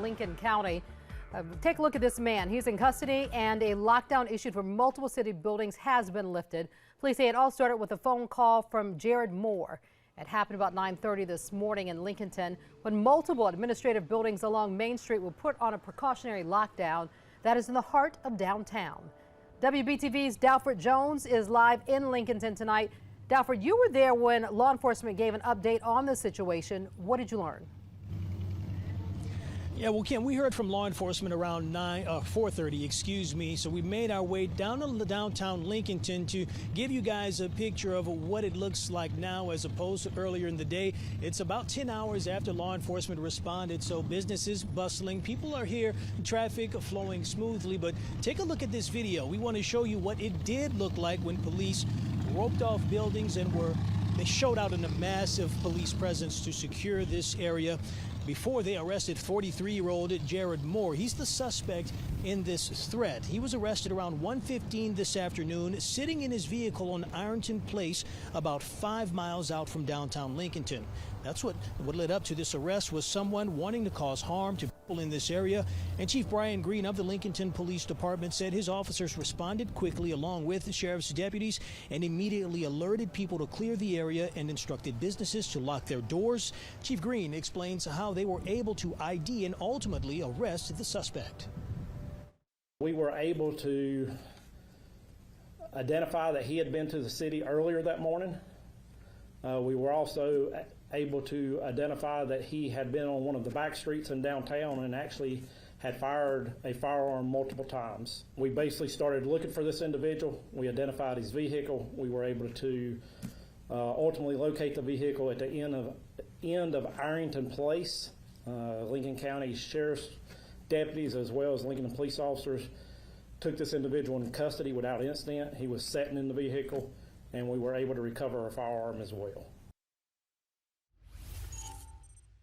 Lincoln County. Take a look at this man. He's in custody and a lockdown issued for multiple city buildings has been lifted. Police say it all started with a phone call from Jared Moore. It happened about 9:30 this morning in Lincolnton when multiple administrative buildings along Main Street were put on a precautionary lockdown that is in the heart of downtown. WBTV's Dalford Jones is live in Lincolnton tonight. Dalford, you were there when law enforcement gave an update on the situation. What did you learn? Yeah, well, Kim, we heard from law enforcement around 4:30, so we made our way down to downtown Lincolnton to give you guys a picture of what it looks like now as opposed to earlier in the day. It's about 10 hours after law enforcement responded, so business is bustling. People are here, traffic flowing smoothly, but take a look at this video. We want to show you what it did look like when police roped off buildings and they showed out in a massive police presence to secure this area before they arrested 43-year-old Jared Moore. He's the suspect in this threat. He was arrested around 1:15 this afternoon, sitting in his vehicle on Ironton Place, about 5 miles out from downtown Lincolnton. That's what led up to this arrest was someone wanting to cause harm to people in this area. And Chief Brian Green of the Lincolnton Police Department said his officers responded quickly along with the sheriff's deputies and immediately alerted people to clear the area and instructed businesses to lock their doors. Chief Green explains how they were able to ID and ultimately arrest the suspect. We were able to identify that he had been to the city earlier that morning. We were also able to identify that he had been on one of the back streets in downtown and actually had fired a firearm multiple times. We basically started looking for this individual. We identified his vehicle. We were able to ultimately locate the vehicle at the end of Ironton Place. Lincoln County Sheriff's deputies as well as Lincoln police officers took this individual in custody without incident. He was sitting in the vehicle and we were able to recover a firearm as well.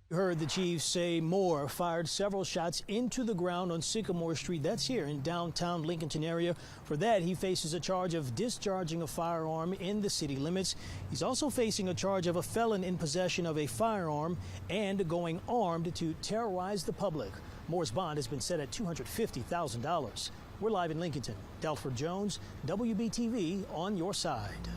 You heard the chief say Moore fired several shots into the ground on Sycamore Street. That's here in downtown Lincolnton area. For that, he faces a charge of discharging a firearm in the city limits. He's also facing a charge of a felon in possession of a firearm and going armed to terrorize the public. Moore's bond has been set at $250,000. We're live in Lincolnton. Dalford Jones, WBTV on your side.